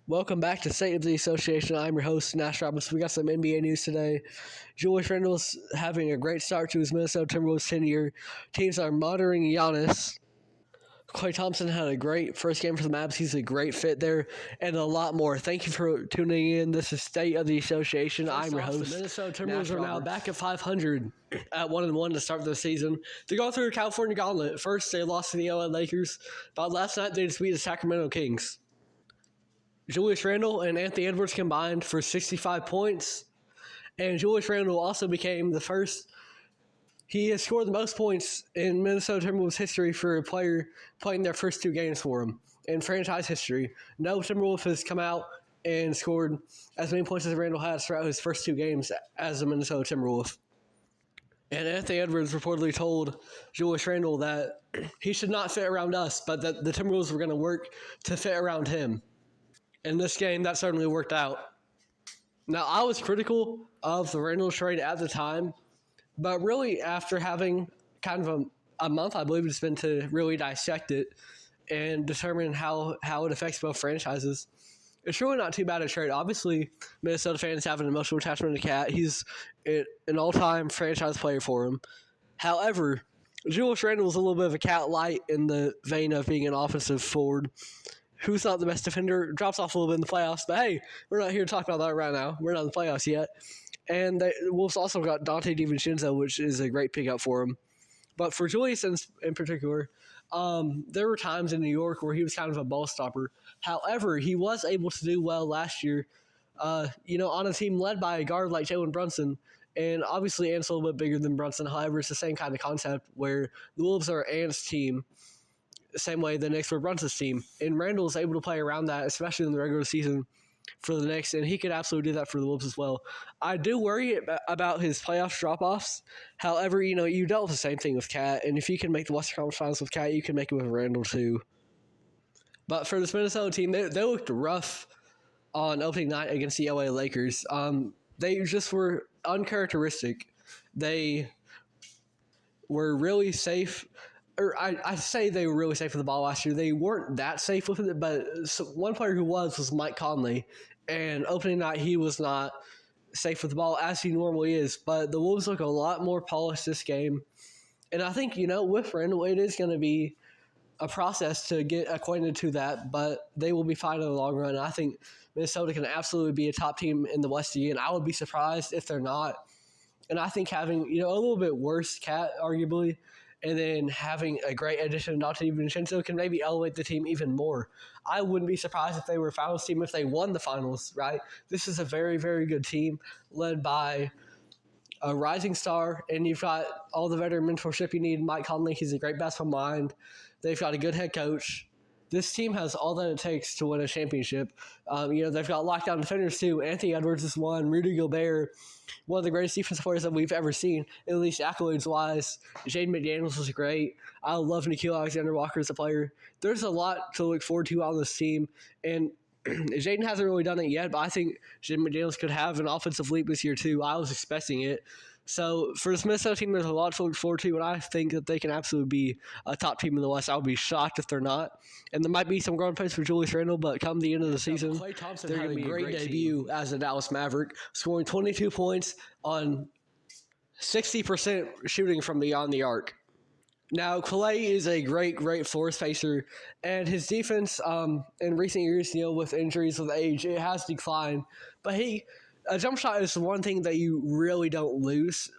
Welcome back to State of the Association. I'm your host, Nash Roberts. We got some NBA news today. Julius Randle's having a great start to his Minnesota Timberwolves tenure. Teams are monitoring Giannis. Klay Thompson had a great first game for the Mavs. He's a great fit there, and a lot more. Thank you for tuning in. This is State of the Association. I'm your host. The Minnesota Timberwolves are now back at 500 at 1-1 to start the season. They're going through a California gauntlet. First, they lost to the LA Lakers, but last night they just beat the Sacramento Kings. Julius Randle and Anthony Edwards combined for 65 points, and Julius Randle also became the first. He has scored the most points in Minnesota Timberwolves history for a player playing their first two games for him in franchise history. No Timberwolf has come out and scored as many points as Randle has throughout his first two games as a Minnesota Timberwolf. And Anthony Edwards reportedly told Julius Randle that he should not fit around us, but that the Timberwolves were going to work to fit around him. In this game, that certainly worked out. Now, I was critical of the Randle trade at the time, but really after having kind of a month, I believe it's been to really dissect it and determine how it affects both franchises, it's really not too bad a trade. Obviously, Minnesota fans have an emotional attachment to Cat. He's an all-time franchise player for him. However, Julius Randle is a little bit of a Cat light in the vein of being an offensive forward who's not the best defender, drops off a little bit in the playoffs. But hey, we're not here to talk about that right now. We're not in the playoffs yet. And the Wolves also got Dante DiVincenzo, which is a great pickup for him. But for Julius in particular, there were times in New York where he was kind of a ball stopper. However, he was able to do well last year, on a team led by a guard like Jalen Brunson. And obviously, Ant's a little bit bigger than Brunson. However, it's the same kind of concept where the Wolves are Ant's team, the same way the Knicks were Brunson's team. And Randle is able to play around that, especially in the regular season for the Knicks, and he could absolutely do that for the Wolves as well. I do worry about his playoff drop-offs. However, you dealt with the same thing with Cat, and if you can make the Western Conference Finals with Cat, you can make it with Randle too. But for this Minnesota team, they looked rough on opening night against the LA Lakers. They just were uncharacteristic. They were really safe. I say they were really safe with the ball last year. They weren't that safe with it, but one player who was Mike Conley. And opening night, he was not safe with the ball as he normally is. But the Wolves look a lot more polished this game. And I think, with Randle, it is going to be a process to get acquainted to that, but they will be fine in the long run. I think Minnesota can absolutely be a top team in the West again. I would be surprised if they're not. And I think having, a little bit worse Cat, arguably, and then having a great addition to Dante DiVincenzo can maybe elevate the team even more. I wouldn't be surprised if they were a finals team if they won the finals, right? This is a very, very good team led by a rising star, and you've got all the veteran mentorship you need. Mike Conley, he's a great basketball mind. They've got a good head coach. This team has all that it takes to win a championship. They've got lockdown defenders too. Anthony Edwards is one. Rudy Gobert, one of the greatest defensive players that we've ever seen, at least accolades-wise. Jaden McDaniels was great. I love Nickeil Alexander-Walker as a player. There's a lot to look forward to on this team, and Jaden hasn't really done it yet, but I think Jaden McDaniels could have an offensive leap this year too. I was expecting it. So for this Minnesota team, there's a lot to look forward to, and I think that they can absolutely be a top team in the West. I would be shocked if they're not. And there might be some growing pains for Julius Randle, but come the end of the season, Klay Thompson they're going to be a great debut as a Dallas Maverick, scoring 22 points on 60% shooting from beyond the arc. Now, Klay is a great floor spacer, and his defense in recent years, with injuries, with age, it has declined. But a jump shot is one thing that you really don't lose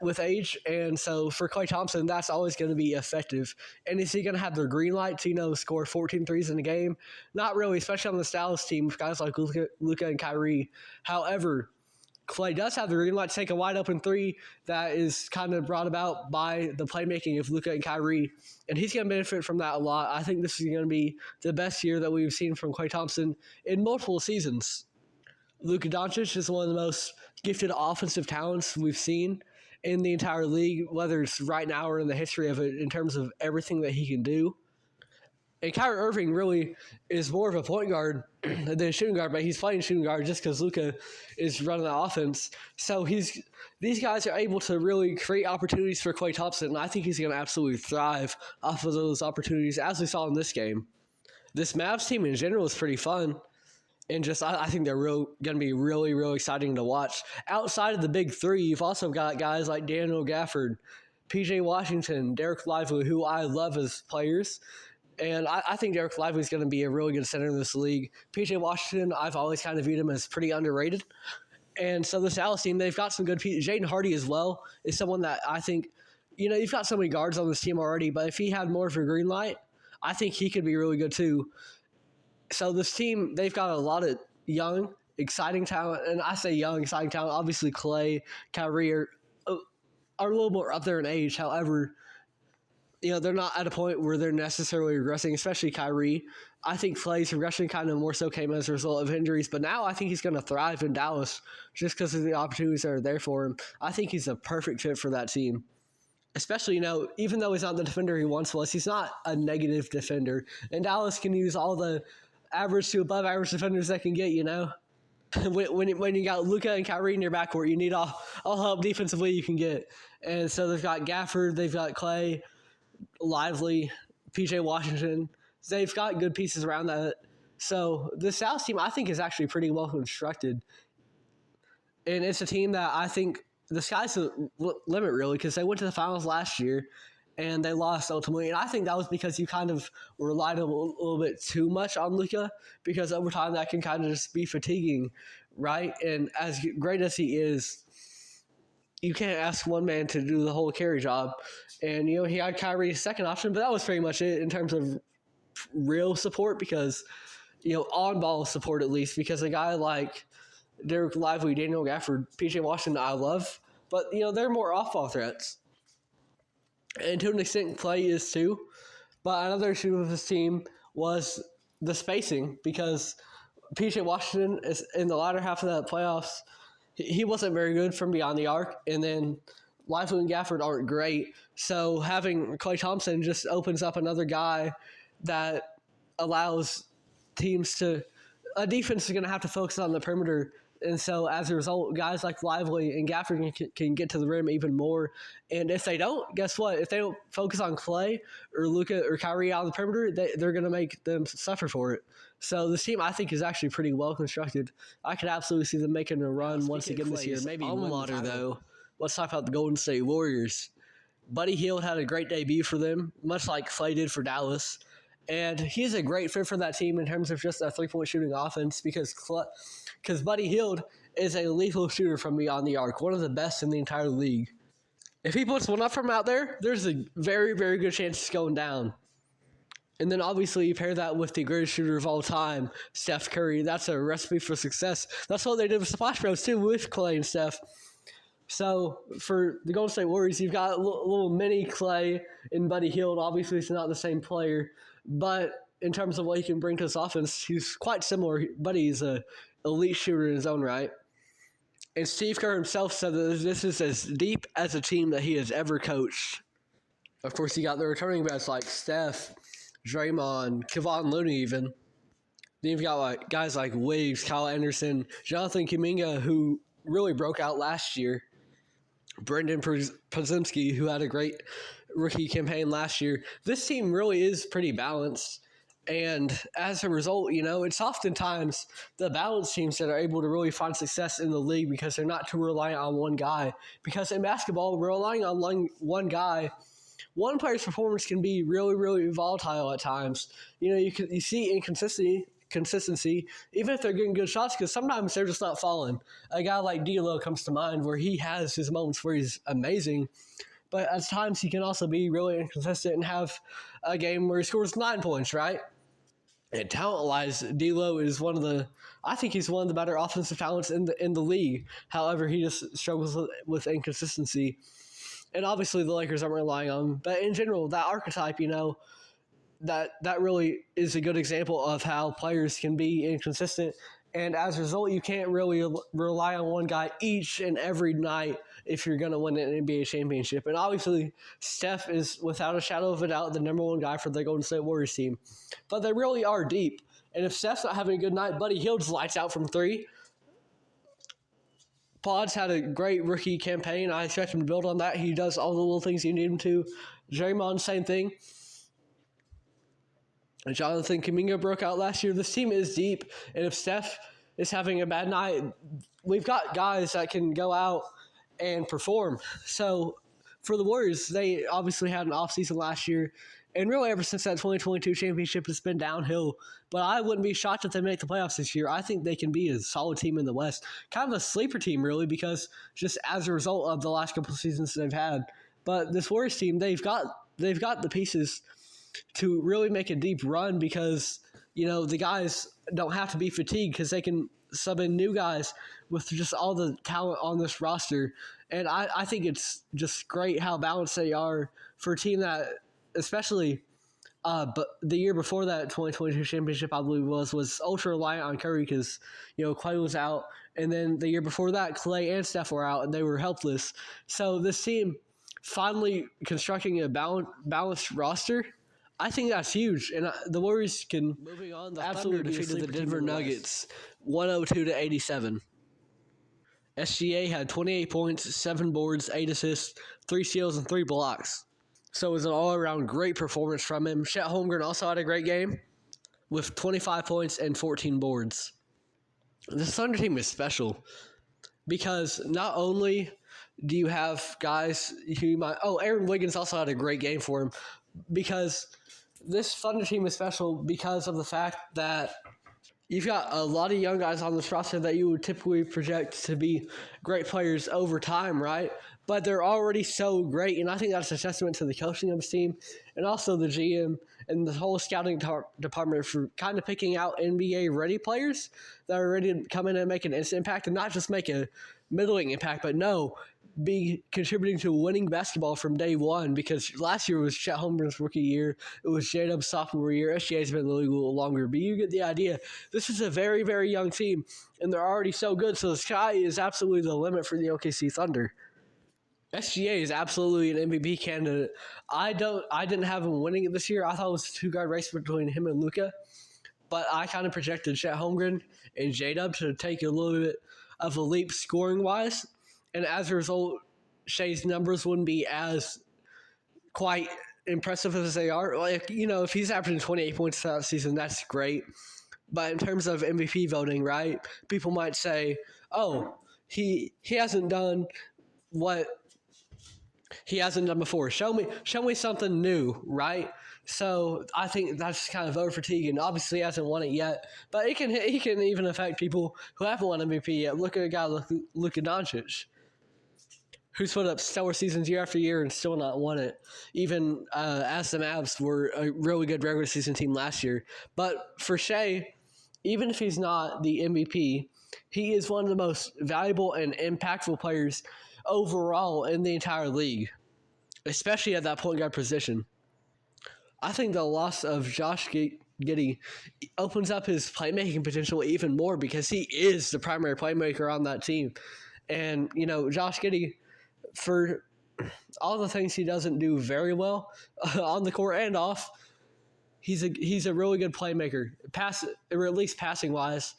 with age, and so for Klay Thompson, that's always going to be effective. And is he going to have the green light to, score 14 threes in a game? Not really, especially on the Dallas team with guys like Luka and Kyrie. However, Klay does have the green light to take a wide-open three that is kind of brought about by the playmaking of Luka and Kyrie, and he's going to benefit from that a lot. I think this is going to be the best year that we've seen from Klay Thompson in multiple seasons. Luka Doncic is one of the most gifted offensive talents we've seen in the entire league, whether it's right now or in the history of it, in terms of everything that he can do. And Kyrie Irving really is more of a point guard than a shooting guard, but he's playing shooting guard just because Luka is running the offense. So these guys are able to really create opportunities for Klay Thompson, and I think he's going to absolutely thrive off of those opportunities, as we saw in this game. This Mavs team in general is pretty fun. And I think they're going to be really, really exciting to watch. Outside of the big three, you've also got guys like Daniel Gafford, PJ Washington, Derek Lively, who I love as players. And I think Derek Lively is going to be a really good center in this league. PJ Washington, I've always kind of viewed him as pretty underrated. And so this Dallas team, they've got some good pieces. Jaden Hardy as well is someone that I think, you've got so many guards on this team already, but if he had more of a green light, I think he could be really good too. So this team, they've got a lot of young, exciting talent. And I say young, exciting talent. Obviously, Klay, Kyrie are a little more up there in age. However, they're not at a point where they're necessarily regressing, especially Kyrie. I think Klay's regression kind of more so came as a result of injuries, but now I think he's going to thrive in Dallas just because of the opportunities that are there for him. I think he's a perfect fit for that team. Especially, even though he's not the defender he once was, he's not a negative defender. And Dallas can use all the average to above average defenders they can get, when you got Luka and Kyrie in your backcourt, you need all help defensively you can get. And so they've got Gafford, they've got Klay, Lively, PJ Washington. They've got good pieces around that. So the South team, I think, is actually pretty well constructed. And it's a team that I think the sky's the limit, really, because they went to the finals last year and they lost ultimately. And I think that was because you kind of relied a little bit too much on Luka, because over time that can kind of just be fatiguing, right? And as great as he is, you can't ask one man to do the whole carry job. And, he had Kyrie's second option, but that was pretty much it in terms of real support, because, on-ball support at least, because a guy like Derek Lively, Daniel Gafford, PJ Washington, I love, but, they're more off-ball threats. And to an extent, Klay is too. But another issue with this team was the spacing, because PJ Washington is in the latter half of the playoffs. He wasn't very good from beyond the arc, and then Lively and Gafford aren't great. So having Klay Thompson just opens up another guy that allows teams a defense is going to have to focus on the perimeter. And so as a result, guys like Lively and Gafford can get to the rim even more. And if they don't, guess what? If they don't focus on Klay or Luka or Kyrie on the perimeter, they're going to make them suffer for it. So this team, I think, is actually pretty well constructed. I could absolutely see them making a run once again this year. Maybe alma mater, though. Let's talk about the Golden State Warriors. Buddy Hield had a great debut for them, much like Klay did for Dallas. And he's a great fit for that team in terms of just a three-point shooting offense, because Buddy Hield is a lethal shooter from beyond the arc, one of the best in the entire league. If he puts one up from out there, there's a very, very good chance it's going down. And then obviously you pair that with the greatest shooter of all time, Steph Curry. That's a recipe for success. That's what they did with Splash Bros too, with Klay and Steph. So for the Golden State Warriors, you've got a little mini Klay and Buddy Hield. Obviously, he's not the same player, but in terms of what he can bring to this offense, he's quite similar. Buddy's an elite shooter in his own right. And Steve Kerr himself said that this is as deep as a team that he has ever coached. Of course, you got the returning backs like Steph, Draymond, Kevon Looney even. Then you've got guys like Wiggs, Kyle Anderson, Jonathan Kuminga, who really broke out last year. Brendan Podziemski, who had a great rookie campaign last year. This team really is pretty balanced. And as a result, it's oftentimes the balanced teams that are able to really find success in the league because they're not too reliant on one guy. Because in basketball, relying on one guy, one player's performance can be really, really volatile at times. You see consistency, even if they're getting good shots, because sometimes they're just not falling. A guy like D'Lo comes to mind where he has his moments where he's amazing, but at times he can also be really inconsistent and have a game where he scores 9 points, right? And talent-wise, D'Lo is I think he's one of the better offensive talents in the league. However, he just struggles with inconsistency. And obviously the Lakers aren't relying on him. But in general, that archetype, that really is a good example of how players can be inconsistent. And as a result, you can't really rely on one guy each and every night if you're going to win an NBA championship. And obviously, Steph is, without a shadow of a doubt, the number one guy for the Golden State Warriors team. But they really are deep. And if Steph's not having a good night, Buddy Hield's lights out from three. Pod's had a great rookie campaign. I expect him to build on that. He does all the little things you need him to. Draymond, same thing. Jonathan Kuminga broke out last year. This team is deep, and if Steph is having a bad night, we've got guys that can go out and perform. So for the Warriors, they obviously had an offseason last year, and really ever since that 2022 championship, it's been downhill. But I wouldn't be shocked if they make the playoffs this year. I think they can be a solid team in the West. Kind of a sleeper team, really, because just as a result of the last couple of seasons they've had. But this Warriors team, they've got the pieces to really make a deep run because, the guys don't have to be fatigued because they can sub in new guys with just all the talent on this roster. And I think it's just great how balanced they are for a team that, especially but the year before that 2022 championship, I believe was ultra reliant on Curry because, Klay was out. And then the year before that, Klay and Steph were out and they were helpless. So this team finally constructing a balanced roster, I think that's huge, and the Warriors can Moving on, the absolutely Thunder defeated the Denver Nuggets 102-87. SGA had 28 points, 7 boards, 8 assists, 3 steals, and 3 blocks. So it was an all-around great performance from him. Chet Holmgren also had a great game with 25 points and 14 boards. This Thunder team is special because not only do you have guys who might... Oh, Aaron Wiggins also had a great game for him because this Thunder team is special because of the fact that you've got a lot of young guys on this roster that you would typically project to be great players over time, right? But they're already so great, and I think that's a testament to the coaching of this team and also the GM and the whole scouting department for kind of picking out NBA-ready players that are ready to come in and make an instant impact and not just make a middling impact, but be contributing to winning basketball from day one because last year was Chet Holmgren's rookie year. It was J-Dub's sophomore year. SGA's been in the league a little longer, but you get the idea. This is a very, very young team, and they're already so good, so the sky is absolutely the limit for the OKC Thunder. SGA is absolutely an MVP candidate. I didn't have him winning it this year. I thought it was a two-guard race between him and Luka, but I kind of projected Chet Holmgren and J-Dub to take a little bit of a leap scoring-wise. And as a result, Shea's numbers wouldn't be as quite impressive as they are. If he's averaging 28 points that season, that's great. But in terms of MVP voting, right, people might say, oh, he hasn't done what he hasn't done before. Show me something new, right? So I think that's kind of voter fatigue, and obviously he hasn't won it yet. But he can even affect people who haven't won MVP yet. Look at a guy like Luka Doncic, who's put up stellar seasons year after year and still not won it, even as the Mavs were a really good regular season team last year. But for Shea, even if he's not the MVP, he is one of the most valuable and impactful players overall in the entire league, especially at that point guard position. I think the loss of Josh Giddey opens up his playmaking potential even more because he is the primary playmaker on that team. And, Josh Giddey, for all the things he doesn't do very well on the court and off, he's a really good playmaker. Or at least passing wise,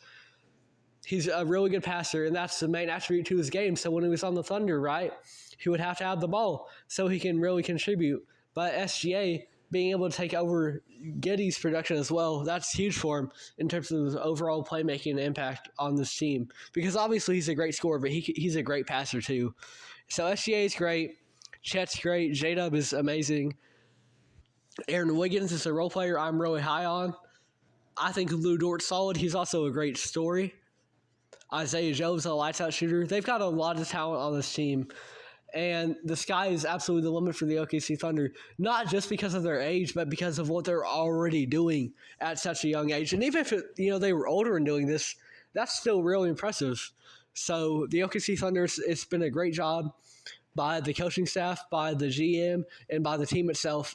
he's a really good passer, and that's the main attribute to his game. So when he was on the Thunder, right, he would have to have the ball so he can really contribute. But SGA being able to take over Giddey's production as well, that's huge for him in terms of his overall playmaking impact on this team. Because obviously he's a great scorer, but he's a great passer too. So SGA is great. Chet's great. J-Dub is amazing. Aaron Wiggins is a role player I'm really high on. I think Lou Dort's solid. He's also a great story. Isaiah Joe's a lights-out shooter. They've got a lot of talent on this team. And the sky is absolutely the limit for the OKC Thunder, not just because of their age, but because of what they're already doing at such a young age. And even if they were older and doing this, that's still really impressive. So the OKC Thunder, it's been a great job by the coaching staff, by the GM, and by the team itself.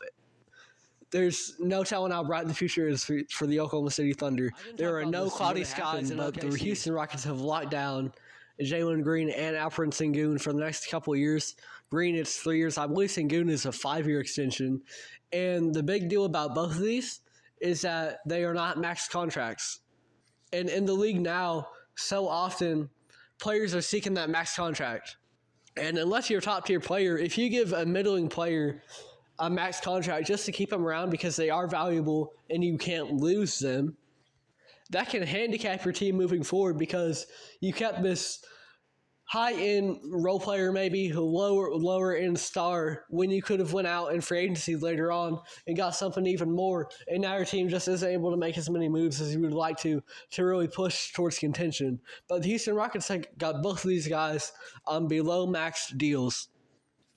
There's no telling how bright the future is for the Oklahoma City Thunder. There are no cloudy skies, but the Houston Rockets have locked down Jalen Green and Alperen Sengun for the next couple of years. Green, it's 3 years. I believe Sengun is a 5-year extension. And the big deal about both of these is that they are not max contracts. And in the league now, so often, players are seeking that max contract. And unless you're a top-tier player, if you give a middling player a max contract just to keep them around because they are valuable and you can't lose them, that can handicap your team moving forward because you kept this high-end role player, maybe lower-end star, when you could have went out in free agency later on and got something even more, and now your team just isn't able to make as many moves as you would like to really push towards contention. But the Houston Rockets got both of these guys on below max deals.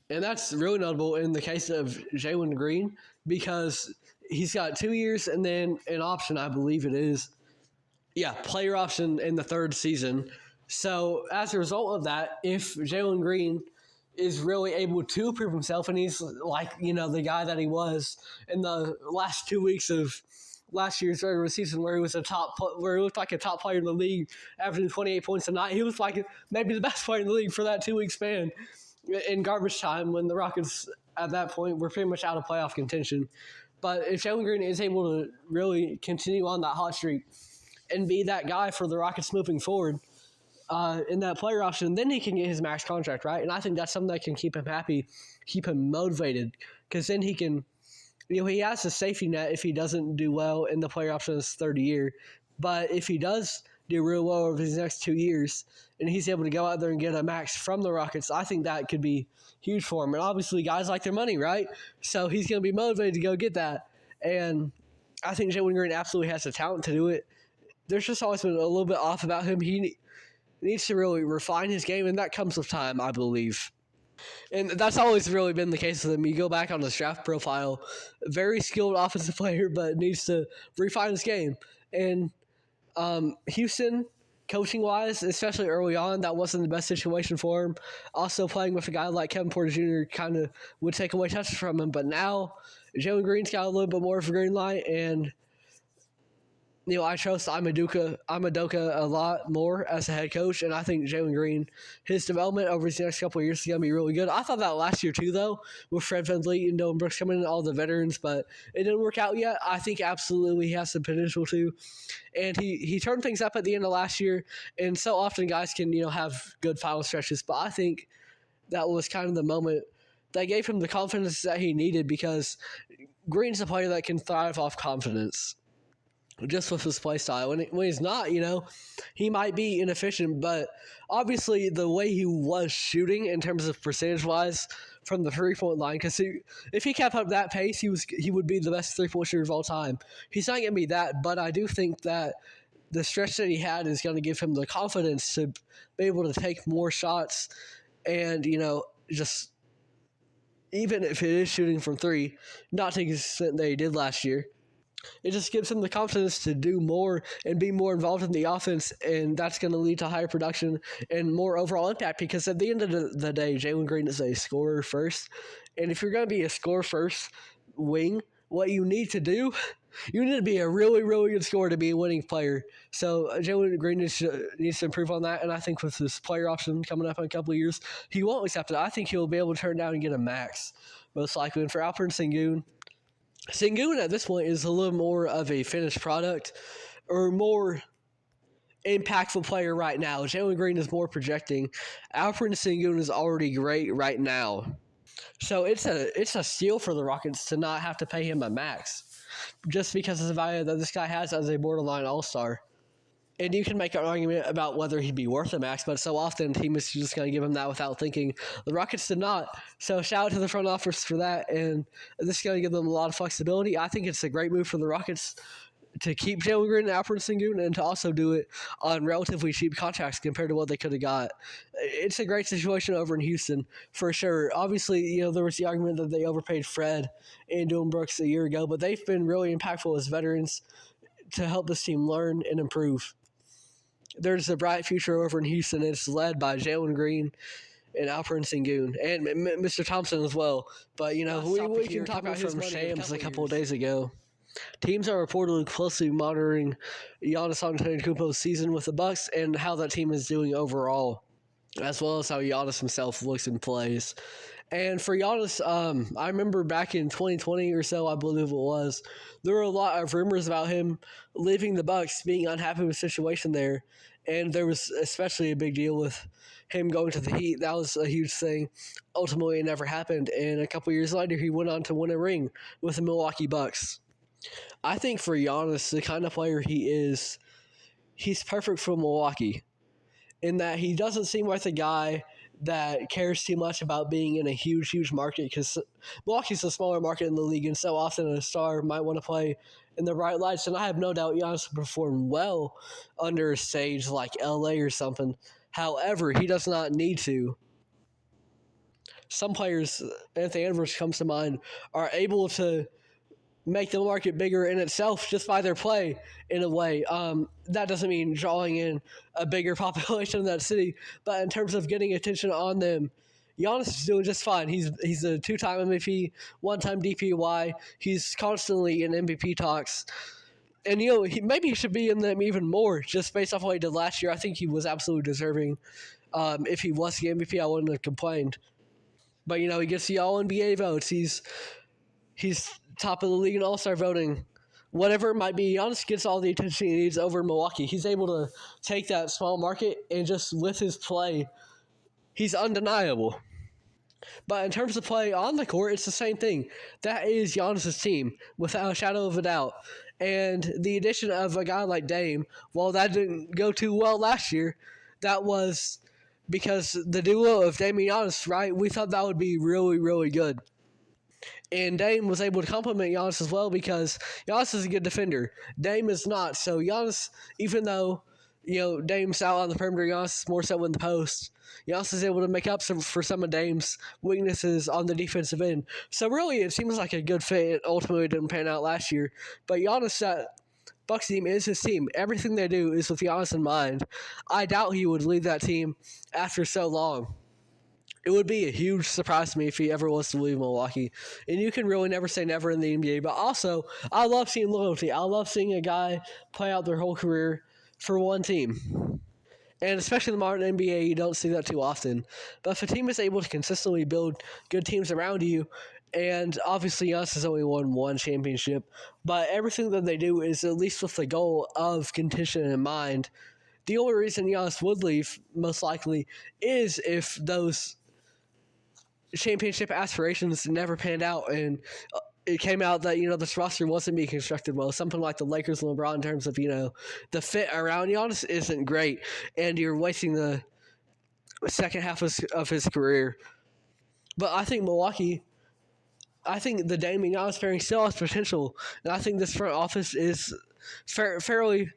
And that's really notable in the case of Jalen Green because he's got 2 years and then an option, I believe it is. Yeah, player option in the third season. So as a result of that, if Jalen Green is really able to prove himself and he's like, the guy that he was in the last 2 weeks of last year's regular season where he looked like a top player in the league, averaging 28 points a night. He was like maybe the best player in the league for that 2 week span in garbage time when the Rockets at that point were pretty much out of playoff contention. But if Jalen Green is able to really continue on that hot streak and be that guy for the Rockets moving forward in that player option, then he can get his max contract, right? And I think that's something that can keep him happy, keep him motivated, because then he can, he has a safety net if he doesn't do well in the player option his third year. But if he does do real well over his next 2 years and he's able to go out there and get a max from the Rockets, I think that could be huge for him. And obviously guys like their money, right? So he's going to be motivated to go get that. And I think Jalen Green absolutely has the talent to do it. There's just always been a little bit off about him. He needs to really refine his game, and that comes with time, I believe. And that's always really been the case with him. You go back on his draft profile, very skilled offensive player, but needs to refine his game. And Houston, coaching-wise, especially early on, that wasn't the best situation for him. Also, playing with a guy like Kevin Porter Jr. kind of would take away touches from him. But now, Jalen Green's got a little bit more of a green light, and I trust Amadoka a lot more as a head coach, and I think Jalen Green, his development over his next couple of years is going to be really good. I thought that last year too, though, with Fred VanVleet and Dylan Brooks coming in, all the veterans, but it didn't work out yet. I think absolutely he has the potential to, and he turned things up at the end of last year, and so often guys can have good final stretches, but I think that was kind of the moment that gave him the confidence that he needed because Green's a player that can thrive off confidence. Just with his play style. When he's not, he might be inefficient, but obviously the way he was shooting in terms of percentage-wise from the three-point line, because if he kept up that pace, he would be the best three-point shooter of all time. He's not going to be that, but I do think that the stretch that he had is going to give him the confidence to be able to take more shots and, just even if it is shooting from three, not take the extent that he did last year. It just gives him the confidence to do more and be more involved in the offense, and that's going to lead to higher production and more overall impact because at the end of the day, Jalen Green is a scorer first, and if you're going to be a scorer first wing, what you need to do, you need to be a really, really good scorer to be a winning player. So Jalen Green needs to improve on that, and I think with this player option coming up in a couple of years, he won't accept it. I think he'll be able to turn down and get a max, most likely. And for Alperen Sengun at this point is a little more of a finished product or more impactful player right now. Jalen Green is more projecting. Alperen Sengun is already great right now. So it's a steal for the Rockets to not have to pay him a max just because of the value that this guy has as a borderline all-star. And you can make an argument about whether he'd be worth a max, but so often teams are just going to give him that without thinking. The Rockets did not. So shout out to the front office for that, and this is going to give them a lot of flexibility. I think it's a great move for the Rockets to keep Jalen Green and Alperen Sengun and to also do it on relatively cheap contracts compared to what they could have got. It's a great situation over in Houston, for sure. Obviously, there was the argument that they overpaid Fred and Dylan Brooks a year ago, but they've been really impactful as veterans to help this team learn and improve. There's a bright future over in Houston. It's led by Jalen Green and Alperen Sengun and Mr. Thompson as well. But, we can talk about from Shams a couple of days ago. Teams are reportedly closely monitoring Giannis Antetokounmpo's season with the Bucks and how that team is doing overall, as well as how Giannis himself looks and plays. And for Giannis, I remember back in 2020 or so, I believe it was, there were a lot of rumors about him leaving the Bucks, being unhappy with the situation there. And there was especially a big deal with him going to the Heat. That was a huge thing. Ultimately, it never happened. And a couple years later, he went on to win a ring with the Milwaukee Bucks. I think for Giannis, the kind of player he is, he's perfect for Milwaukee in that he doesn't seem like a guy that cares too much about being in a huge market, because Milwaukee's a smaller market in the league, and so often a star might want to play in the right lights. And I have no doubt Giannis will perform well under a stage like LA or something. However, he does not need to. Some players, Anthony Edwards comes to mind, are able to make the market bigger in itself just by their play in a way. That doesn't mean drawing in a bigger population in that city, but in terms of getting attention on them, Giannis is doing just fine. He's a two-time MVP, one-time DPOY. He's constantly in MVP talks. And, maybe he should be in them even more just based off what he did last year. I think he was absolutely deserving. If he was the MVP, I wouldn't have complained. But, he gets the All-NBA votes. He's top of the league in All-Star voting. Whatever it might be, Giannis gets all the attention he needs over Milwaukee. He's able to take that small market and just with his play, he's undeniable. But in terms of play on the court, it's the same thing. That is Giannis' team, without a shadow of a doubt. And the addition of a guy like Dame, while that didn't go too well last year, that was because the duo of Dame and Giannis, right? We thought that would be really good. And Dame was able to compliment Giannis as well because Giannis is a good defender. Dame is not. So Giannis, even though, Dame's out on the perimeter, Giannis is more so in the post. Giannis is able to make up for some of Dame's weaknesses on the defensive end. So really, it seems like a good fit. It ultimately didn't pan out last year. But Giannis, that Bucks team is his team. Everything they do is with Giannis in mind. I doubt he would leave that team after so long. It would be a huge surprise to me if he ever was to leave Milwaukee. And you can really never say never in the NBA. But also, I love seeing loyalty. I love seeing a guy play out their whole career for one team. And especially in the modern NBA, you don't see that too often. But if a team is able to consistently build good teams around you, and obviously Giannis has only won one championship, but everything that they do is at least with the goal of contention in mind. The only reason Giannis would leave, most likely, is if those championship aspirations never panned out and it came out that, this roster wasn't being constructed well. Something like the Lakers and LeBron in terms of, the fit around Giannis isn't great, and you're wasting the second half of his career. But I think the Dame and Giannis pairing still has potential, and I think this front office is fairly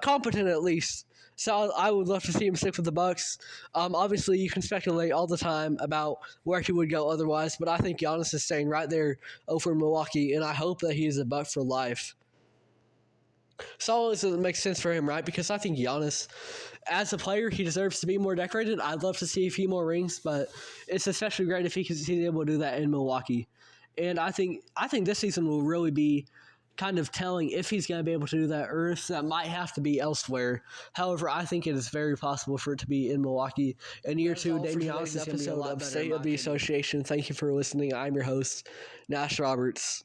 competent at least. So I would love to see him stick with the Bucks. Obviously, you can speculate all the time about where he would go otherwise, but I think Giannis is staying right there over Milwaukee, and I hope that he is a Buck for life. So it makes sense for him, right? Because I think Giannis, as a player, he deserves to be more decorated. I'd love to see a few more rings, but it's especially great if he's able to do that in Milwaukee. And I think this season will really be kind of telling if he's going to be able to do that, or if that might have to be elsewhere. However, I think it is very possible for it to be in Milwaukee. In year two, Damian Giannis' episode of State of the Association. Thank you for listening. I'm your host, Nash Roberts.